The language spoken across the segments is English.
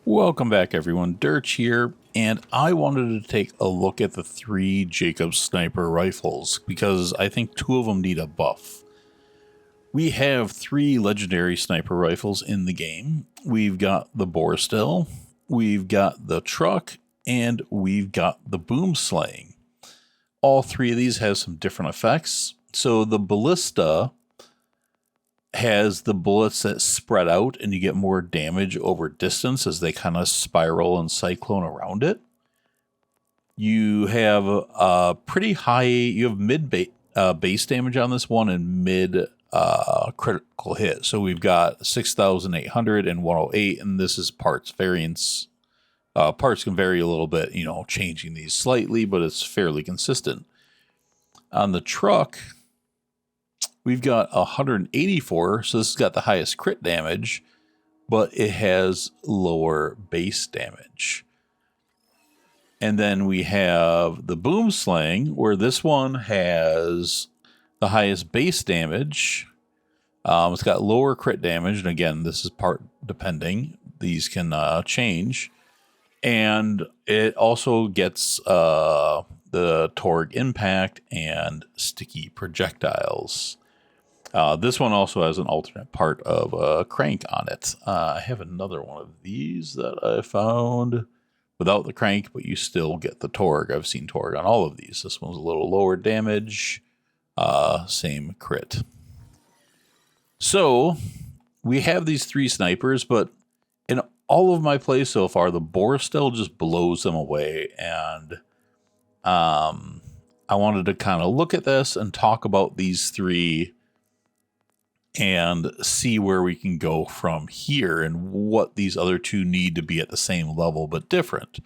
Welcome back, everyone. Derch here, and I wanted to take a look at the 3 Jakobs sniper rifles because I think 2 of them need a buff. We have 3 legendary sniper rifles in the game. We've got the Borderlands, we've got the truck, and we've got the boom slaying. All 3 of these have some different effects. So the ballista has the bullets that spread out and you get more damage over distance as they kind of spiral and cyclone around it. You have a pretty high, you have mid base damage on this one and mid critical hit. So we've got 6,800 and 108, and this is parts variance. Parts can vary a little bit, changing these slightly, but it's fairly consistent. On the truck, we've got 184, so this has got the highest crit damage, but it has lower base damage. And then we have the boom slaying, where this one has the highest base damage. It's got lower crit damage, and again, this is part depending. These can change. And it also gets the Torg impact and sticky projectiles. This one also has an alternate part of a crank on it. I have another one of these that I found without the crank, but you still get the Torg. I've seen Torg on all of these. This one's a little lower damage, same crit. So we have these 3 snipers, but in all of my plays so far, the bore still just blows them away. And I wanted to kind of look at this and talk about these 3 and see where we can go from here and what these other 2 need to be at the same level but different.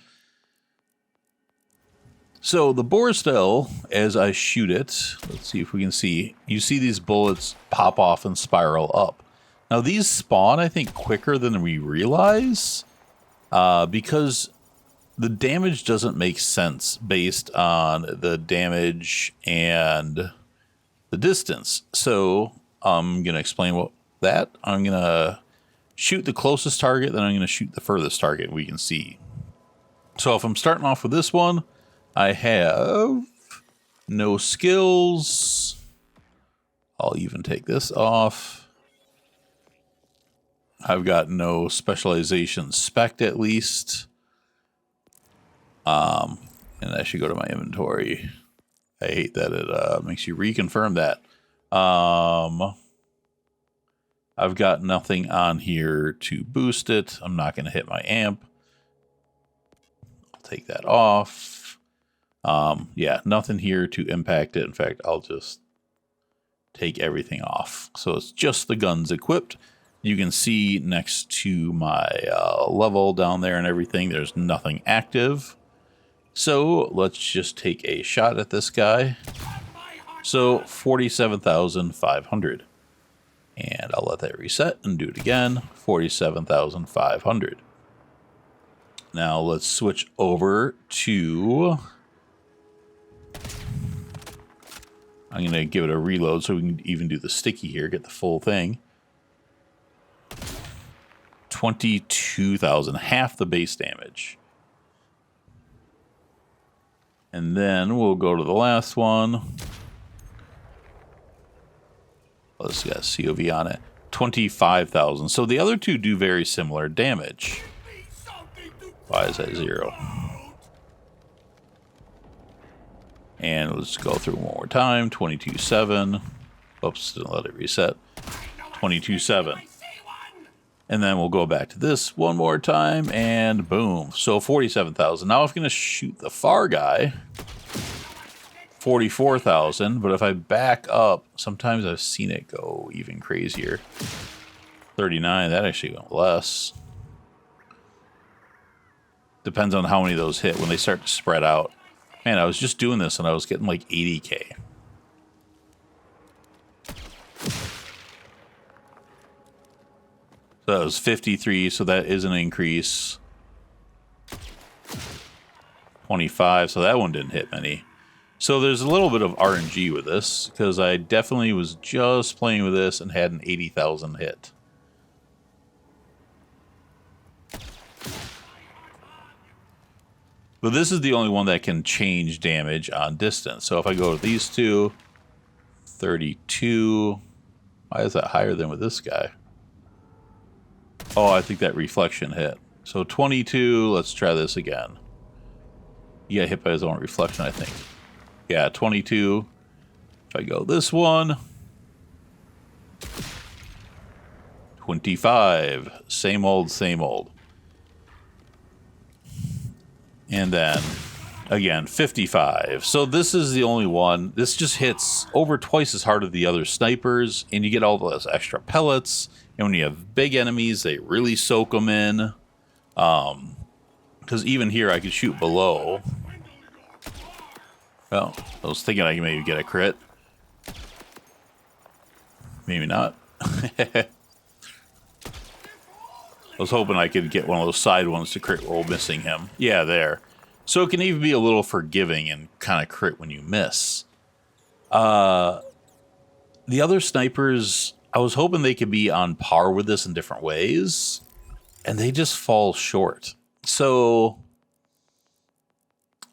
So the Borstel, as I shoot it, let's see if we can see, you see these bullets pop off and spiral up. Now these spawn, I think, quicker than we realize because the damage doesn't make sense based on the damage and the distance. So I'm going to explain that. I'm going to shoot the closest target, then I'm going to shoot the furthest target we can see. So if I'm starting off with this one, I have no skills. I'll even take this off. I've got no specialization spec at least. And I should go to my inventory. I hate that it makes you reconfirm that. I've got nothing on here to boost it. I'm not going to hit my amp. I'll take that off. Yeah, nothing here to impact it. In fact, I'll just take everything off. So it's just the guns equipped. You can see next to my level down there and everything, there's nothing active. So let's just take a shot at this guy. So 47,500. And I'll let that reset and do it again. 47,500. Now let's switch over to... I'm going to give it a reload so we can even do the sticky here, get the full thing. 22,000, half the base damage. And then we'll go to the last one. Let's get COV on it. 25,000. So the other 2 do very similar damage. Why is that 0? And let's go through one more time. 22.7. Oops, didn't let it reset. 22.7. And then we'll go back to this one more time, and boom. So 47,000. Now if I'm going to shoot the far guy, 44,000. But if I back up, sometimes I've seen it go even crazier. 39. That actually went less. Depends on how many of those hit when they start to spread out. Man, I was just doing this and I was getting like 80k. So that was 53, so that is an increase. 25, so that one didn't hit many. So there's a little bit of RNG with this, because I definitely was just playing with this and had an 80,000 hit. But this is the only one that can change damage on distance. So if I go to these two, 32. Why is that higher than with this guy? Oh, I think that reflection hit. So 22, let's try this again. He got hit by his own reflection, I think. Yeah, 22. If I go this one. 25. Same old, same old. And then, again, 55. So this is the only one. This just hits over twice as hard as the other snipers, and you get all those extra pellets. And when you have big enemies, they really soak them in. Because even here, I could shoot below. Well, I was thinking I could maybe get a crit. Maybe not. I was hoping I could get one of those side ones to crit roll missing him. Yeah, there. So it can even be a little forgiving and kind of crit when you miss. The other snipers, I was hoping they could be on par with this in different ways, and they just fall short. So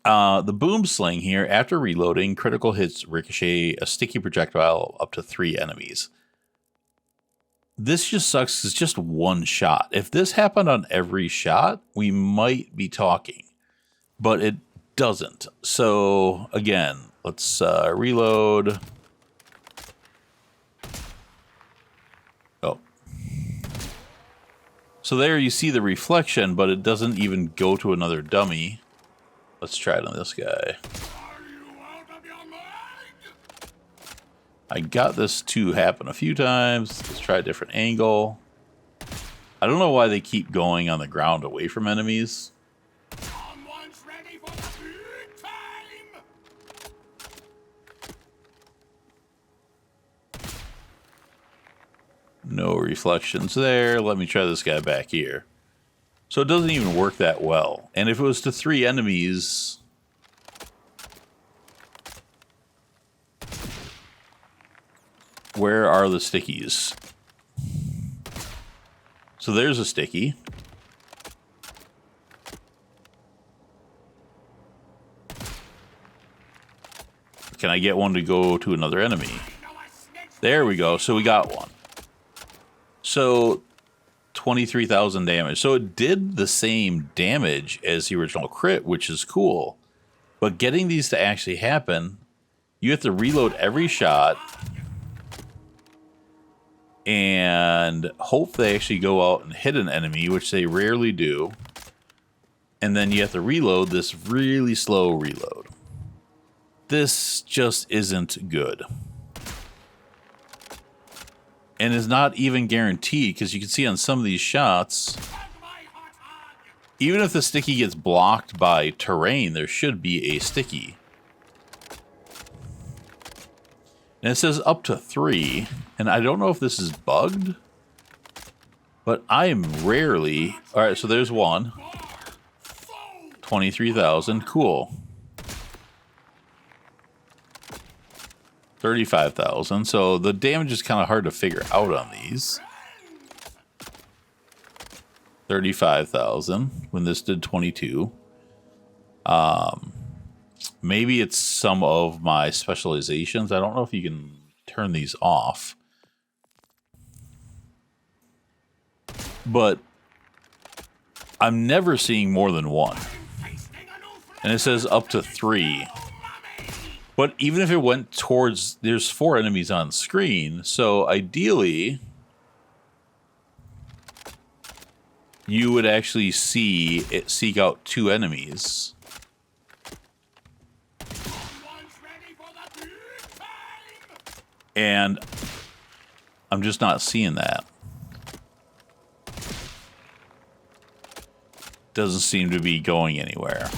the boom sling here, after reloading, critical hits ricochet a sticky projectile up to 3 enemies. This just sucks. It's just one shot. If this happened on every shot, we might be talking, but it doesn't. So again, let's reload. Oh. So there you see the reflection, but it doesn't even go to another dummy. Let's try it on this guy. I got this to happen a few times. Let's try a different angle. I don't know why they keep going on the ground away from enemies. Someone's ready for the big time. No reflections there. Let me try this guy back here. So it doesn't even work that well. And if it was to 3 enemies... Where are the stickies? So there's a sticky. Can I get one to go to another enemy? There we go. So we got one. So 23,000 damage. So it did the same damage as the original crit, which is cool. But getting these to actually happen, you have to reload every shot and hope they actually go out and hit an enemy, which they rarely do. And then you have to reload this really slow reload. This just isn't good. And is not even guaranteed, because you can see on some of these shots, even if the sticky gets blocked by terrain, there should be a sticky. And it says up to 3, and I don't know if this is bugged, but I am rarely... Alright, so there's one. 23,000, cool. 35,000, so the damage is kind of hard to figure out on these. 35,000, when this did 22. Maybe it's some of my specializations. I don't know if you can turn these off. But I'm never seeing more than 1. And it says up to 3. But even if it went towards... There's 4 enemies on screen, so ideally... you would actually see it seek out 2 enemies. And I'm just not seeing that. Doesn't seem to be going anywhere.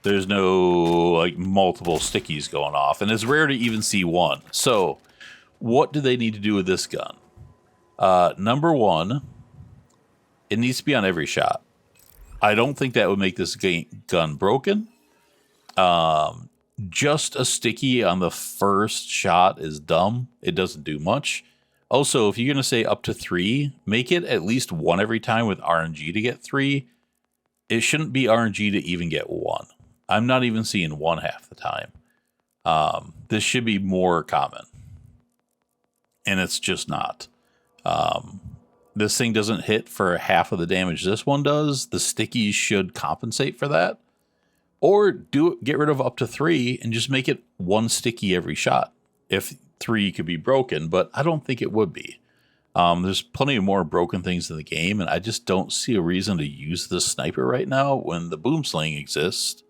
There's no, like, multiple stickies going off. And it's rare to even see one. So, what do they need to do with this gun? Number 1, it needs to be on every shot. I don't think that would make this gun broken. Just a sticky on the first shot is dumb. It doesn't do much. Also, if you're going to say up to 3, make it at least 1 every time with RNG to get 3. it shouldn't be RNG to even get one. I'm not even seeing one half the time. This should be more common. And it's just not. This thing doesn't hit for half of the damage this one does. The stickies should compensate for that. Or get rid of up to 3 and just make it 1 sticky every shot. If 3 could be broken, but I don't think it would be. There's plenty of more broken things in the game, and I just don't see a reason to use this sniper right now when the boom sling exists.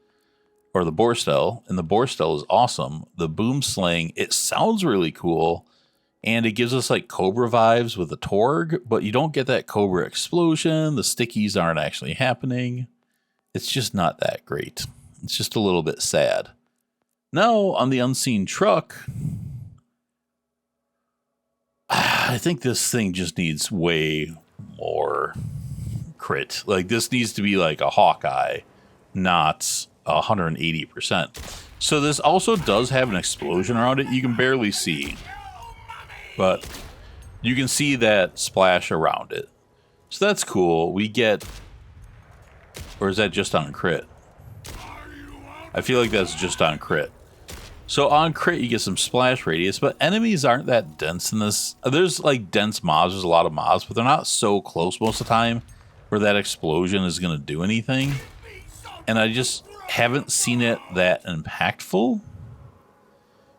Or the Borstel, and the Borstel is awesome. The boom sling, it sounds really cool, and it gives us like Cobra vibes with the Torg, but you don't get that Cobra explosion. The stickies aren't actually happening. It's just not that great. It's just a little bit sad. Now, on the unseen truck, I think this thing just needs way more crit. Like, this needs to be like a Hawkeye, not 180%. So this also does have an explosion around it. You can barely see, but you can see that splash around it. So that's cool. We get, or is that just on crit? I feel like that's just on crit. So on crit, you get some splash radius, but enemies aren't that dense in this. There's like dense mobs. There's a lot of mobs, but they're not so close most of the time where that explosion is going to do anything. And I just haven't seen it that impactful,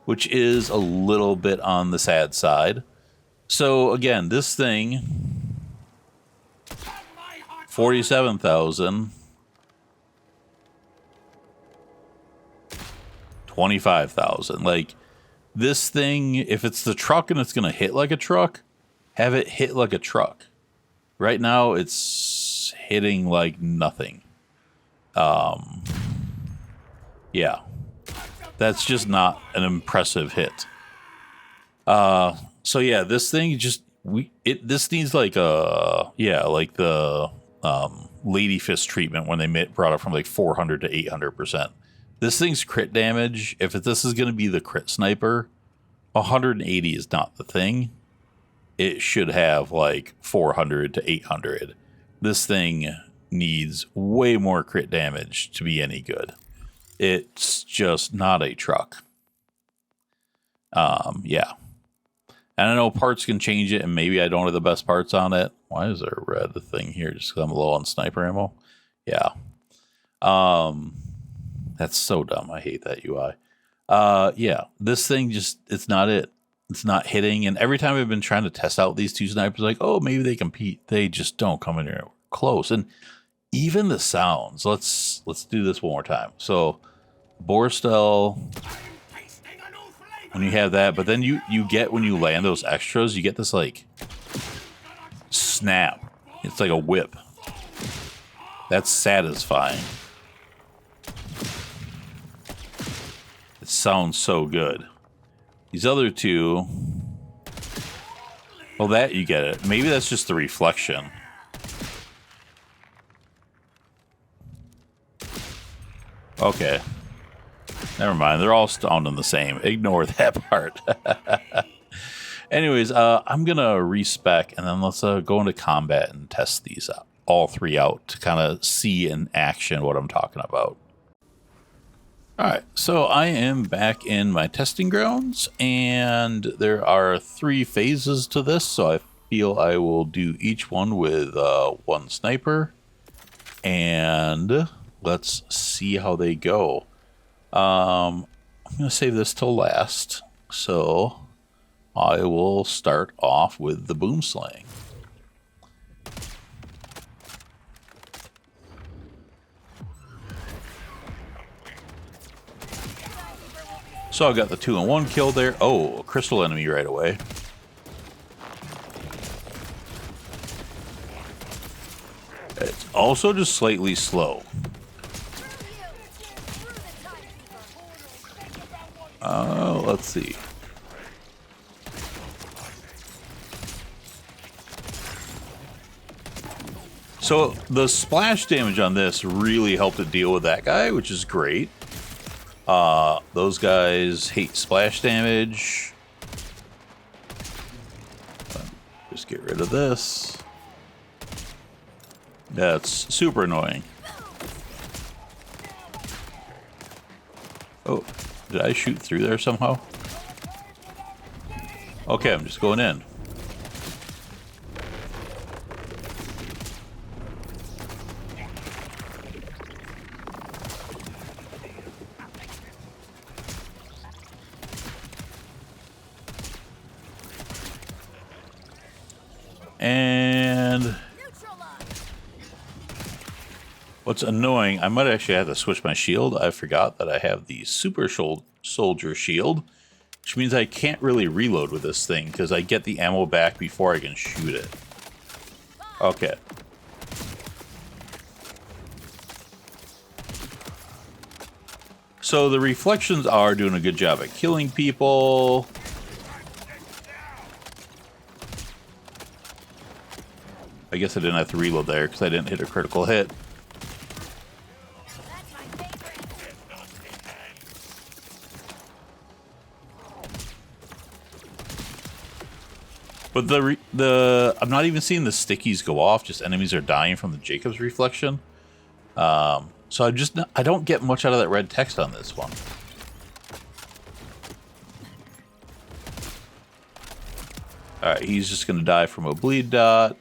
which is a little bit on the sad side. So again, this thing, 47,000, 25,000. Like, this thing, if it's the truck and it's going to hit like a truck, have it hit like a truck. Right now, it's hitting like nothing. Yeah, that's just not an impressive hit. So yeah, this thing just this needs like like the Lady Fist treatment when they brought it from like 400 to 800%. This thing's crit damage, if this is going to be the crit sniper, 180 is not the thing. It should have like 400 to 800. This thing needs way more crit damage to be any good. It's just not a truck. Yeah. And I know parts can change it, and maybe I don't have the best parts on it. Why is there a red thing here? Just because I'm low on sniper ammo? Yeah. That's so dumb. I hate that UI. Yeah. This thing just, it's not it. It's not hitting. And every time I've been trying to test out these two snipers, like, oh, maybe they compete. They just don't come in here close. And even the sounds. Let's do this one more time. So, Borstel, when you have that, but then you get, when you land those extras, you get this like snap. It's like a whip. That's satisfying. It sounds so good. These other two, well, that you get it. Maybe that's just the reflection. Okay. Never mind. They're all sounding the same. Ignore that part. Anyways, I'm going to respec, and then let's go into combat and test these out, all three out, to kind of see in action what I'm talking about. All right, so I am back in my testing grounds, and there are 3 phases to this, so I feel I will do each one with one sniper, and let's see how they go. I'm going to save this till last, so I will start off with the boom slang. So I got the 2-in-1 kill there. Oh, a crystal enemy right away. It's also just slightly slow. Let's see. So the splash damage on this really helped it deal with that guy, which is great. Those guys hate splash damage. Just get rid of this. That's super annoying. Oh, did I shoot through there somehow? Okay, I'm just going in. And what's annoying, I might actually have to switch my shield. I forgot that I have the super soldier shield, which means I can't really reload with this thing because I get the ammo back before I can shoot it. Okay. So the reflections are doing a good job at killing people. I guess I didn't have to reload there because I didn't hit a critical hit. But I'm not even seeing the stickies go off. Just enemies are dying from the Jakobs reflection. So I don't get much out of that red text on this one. All right, he's just gonna die from a bleed dot.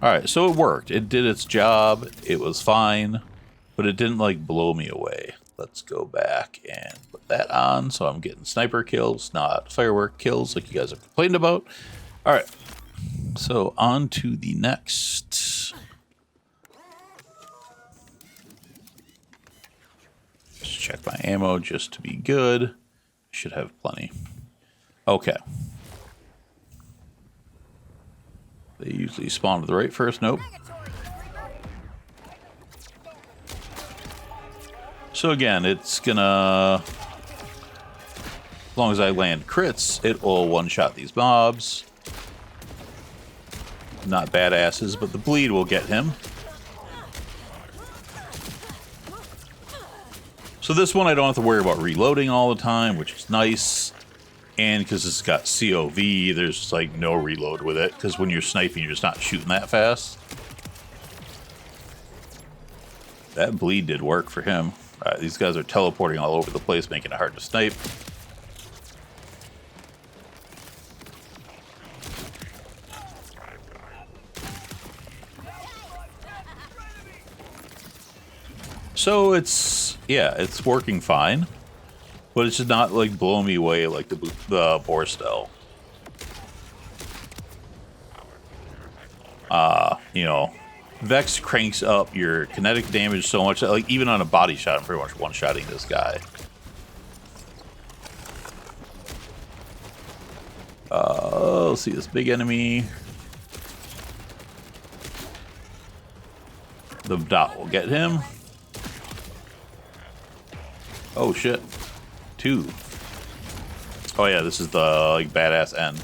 All right, so it worked. It did its job. It was fine, but it didn't like blow me away. Let's go back and put that on so I'm getting sniper kills, not firework kills like you guys have complained about. All right, so on to the next. Let's check my ammo just to be good. I should have plenty. Okay. They usually spawn to the right first. Nope. So again, it's gonna... As long as I land crits, it will one-shot these mobs. Not badasses, but the bleed will get him. So this one I don't have to worry about reloading all the time, which is nice. And because it's got COV, there's like no reload with it. Because when you're sniping, you're just not shooting that fast. That bleed did work for him. All right, these guys are teleporting all over the place, making it hard to snipe. So it's working fine. But it's just not like blowing me away like the Borstel. You know, Vex cranks up your kinetic damage so much that like even on a body shot, I'm pretty much one-shotting this guy. Let's see this big enemy. The dot will get him. Oh shit. 2. Oh yeah, this is the like badass end.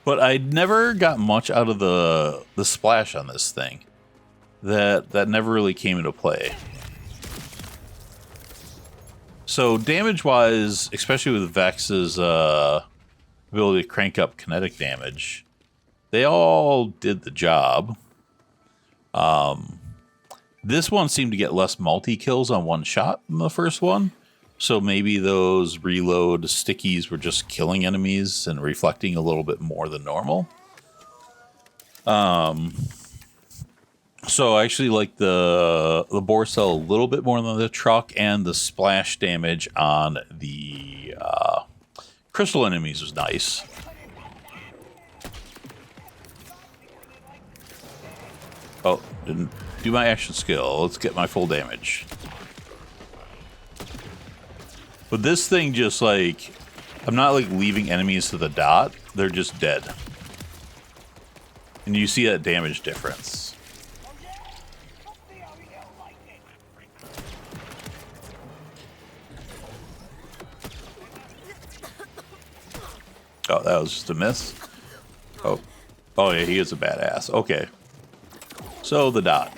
But I never got much out of the splash on this thing. That never really came into play. So damage-wise, especially with Vex's ability to crank up kinetic damage, they all did the job. This one seemed to get less multi-kills on one shot than the first one. So maybe those reload stickies were just killing enemies and reflecting a little bit more than normal. So I actually like the Borstel a little bit more than the truck, and the splash damage on the crystal enemies was nice. Oh, didn't do my action skill. Let's get my full damage. But this thing just like, I'm not like leaving enemies to the dot. They're just dead. And you see that damage difference. Oh, that was just a miss. Oh yeah, he is a badass. Okay. So the dot.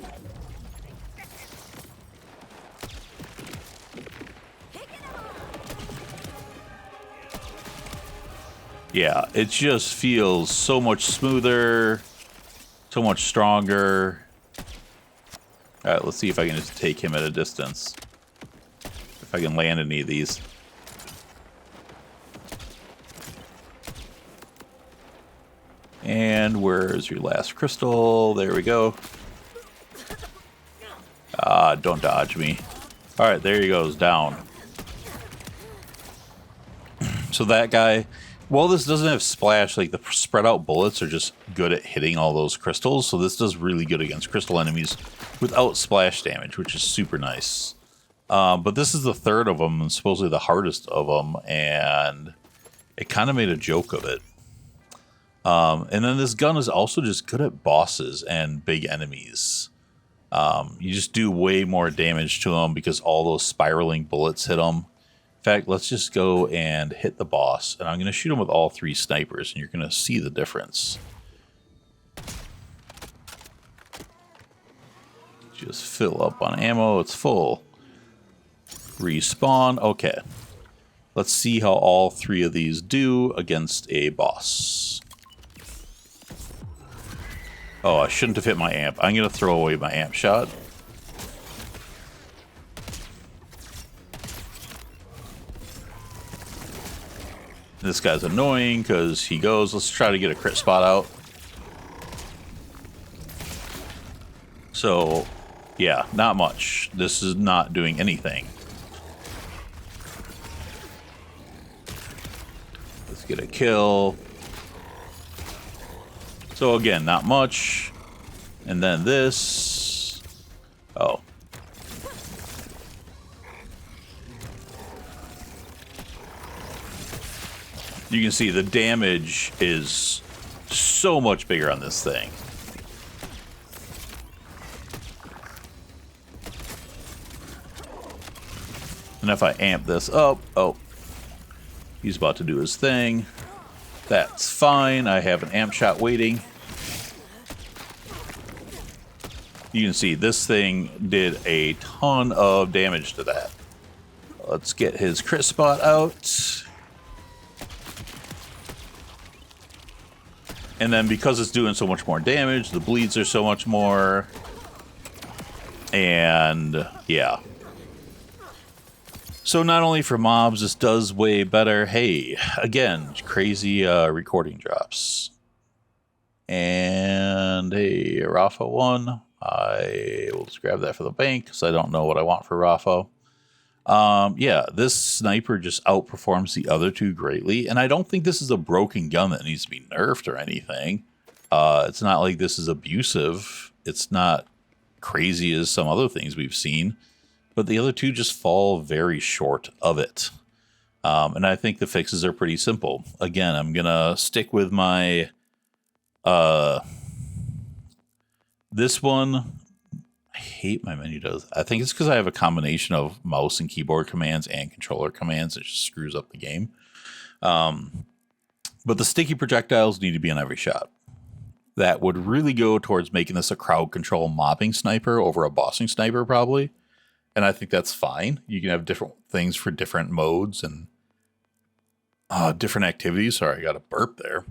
Yeah, it just feels so much smoother, so much stronger. All right, let's see if I can just take him at a distance. If I can land any of these. And where's your last crystal? There we go. Ah, don't dodge me. All right, there he goes, down. So that guy, well, this doesn't have splash, like the spread out bullets are just good at hitting all those crystals. So this does really good against crystal enemies without splash damage, which is super nice. But this is the third of them, and supposedly the hardest of them, and it kind of made a joke of it. And then this gun is also just good at bosses and big enemies. You just do way more damage to them because all those spiraling bullets hit them. In fact, let's just go and hit the boss. And I'm going to shoot him with all 3 snipers, and you're going to see the difference. Just fill up on ammo. It's full. Respawn. Okay. Let's see how all 3 of these do against a boss. Oh, I shouldn't have hit my amp. I'm going to throw away my amp shot. This guy's annoying because he goes. Let's try to get a crit spot out. So, yeah, not much. This is not doing anything. Let's get a kill. So again, not much. And then this. Oh. You can see the damage is so much bigger on this thing. And if I amp this up, oh, he's about to do his thing. That's fine. I have an amp shot waiting. You can see this thing did a ton of damage to that. Let's get his crit spot out. And then because it's doing so much more damage, the bleeds are so much more. And yeah. So not only for mobs, this does way better. Hey, again, crazy recording drops. And hey, Rafa won. I will just grab that for the bank because I don't know what I want for Rafa. Yeah, this sniper just outperforms the other 2 greatly. And I don't think this is a broken gun that needs to be nerfed or anything. It's not like this is abusive. It's not crazy as some other things we've seen. But the other 2 just fall very short of it. And I think the fixes are pretty simple. Again, I'm going to stick with my... this one, I hate my menu does. I think it's because I have a combination of mouse and keyboard commands and controller commands. It just screws up the game. But the sticky projectiles need to be on every shot. That would really go towards making this a crowd control mobbing sniper over a bossing sniper probably. And I think that's fine. You can have different things for different modes and different activities. Sorry, I got a burp there.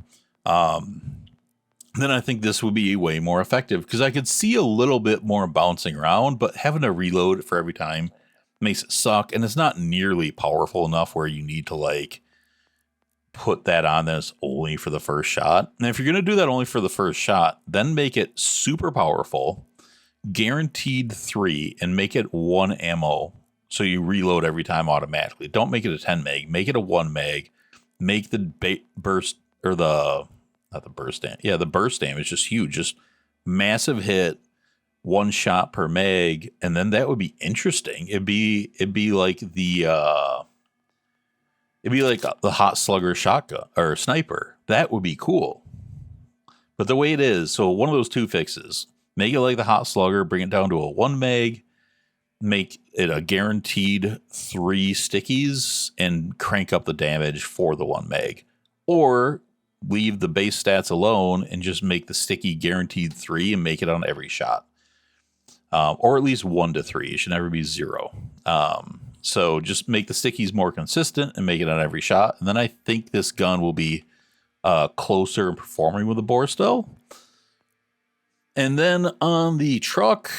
Then I think this would be way more effective because I could see a little bit more bouncing around, but having to reload for every time makes it suck. And it's not nearly powerful enough where you need to like put that on this only for the first shot. And if you're going to do that only for the first shot, then make it super powerful, guaranteed 3, and make it 1 ammo. So you reload every time automatically. Don't make it a 10 meg, make it a 1 meg, make the burst or the, not the burst damage. Yeah, the burst damage is just huge. Just massive hit, 1 shot per meg, and then that would be interesting. It'd be like the hot slugger shotgun or sniper. That would be cool. But the way it is, so one of those 2 fixes, make it like the hot slugger, bring it down to a 1 meg, make it a guaranteed 3 stickies, and crank up the damage for the 1 meg. Or leave the base stats alone and just make the sticky guaranteed 3 and make it on every shot. Or at least 1 to 3. It should never be 0. So just make the stickies more consistent and make it on every shot. And then I think this gun will be closer and performing with the Borstel. And then on the truck,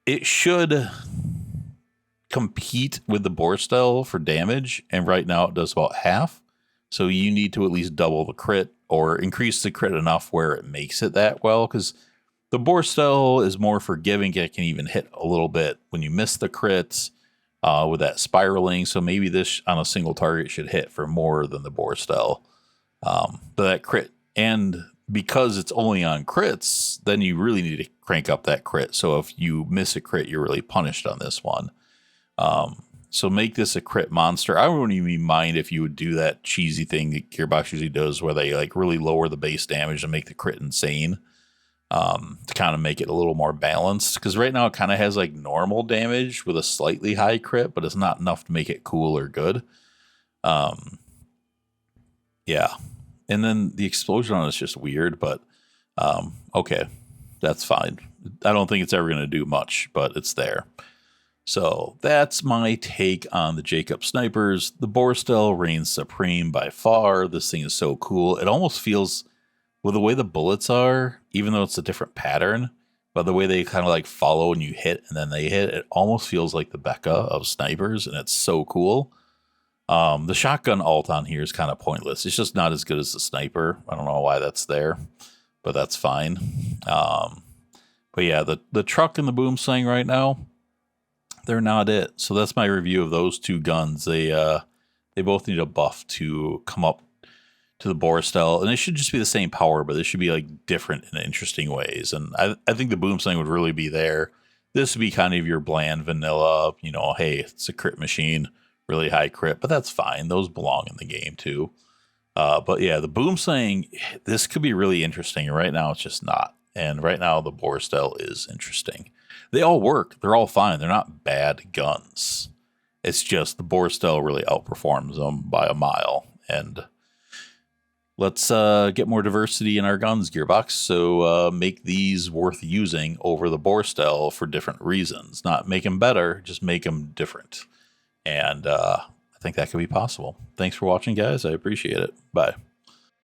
it should compete with the Borstel for damage, and right now it does about half. So you need to at least double the crit or increase the crit enough where it makes it that well, because the Borstel is more forgiving. It can even hit a little bit when you miss the crits with that spiraling. So maybe this on a single target should hit for more than the Borstel. But that crit, and because it's only on crits, then you really need to crank up that crit. So if you miss a crit, you're really punished on this one. So make this a crit monster. I wouldn't even mind if you would do that cheesy thing that Gearbox usually does where they like really lower the base damage and make the crit insane. To kind of make it a little more balanced. Because right now it kind of has like normal damage with a slightly high crit, but it's not enough to make it cool or good. Yeah. And then the explosion on it is just weird, but okay, that's fine. I don't think it's ever going to do much, but it's there. So that's my take on the Jakobs snipers. The Borstel reigns supreme by far. This thing is so cool. It almost feels, with the way the bullets are, even though it's a different pattern, but the way they kind of like follow and you hit and then they hit, it almost feels like the Becca of snipers, and it's so cool. The shotgun ult on here is kind of pointless. It's just not as good as the sniper. I don't know why that's there, but that's fine. But yeah, the truck and the boom sling right now, they're not it. So that's my review of those two guns. They both need a buff to come up to the Borstel, and they should just be the same power, but they should be like different in interesting ways. And I think the boom sling would really be there. This would be kind of your bland vanilla, you know, hey, it's a crit machine, really high crit, but that's fine. Those belong in the game too. But yeah, the boom sling, this could be really interesting. Right now it's just not. And right now the Borstel is interesting. They all work. They're all fine. They're not bad guns. It's just the Borstel really outperforms them by a mile. And let's get more diversity in our guns, Gearbox. So make these worth using over the Borstel for different reasons. Not make them better, just make them different. And I think that could be possible. Thanks for watching, guys. I appreciate it. Bye.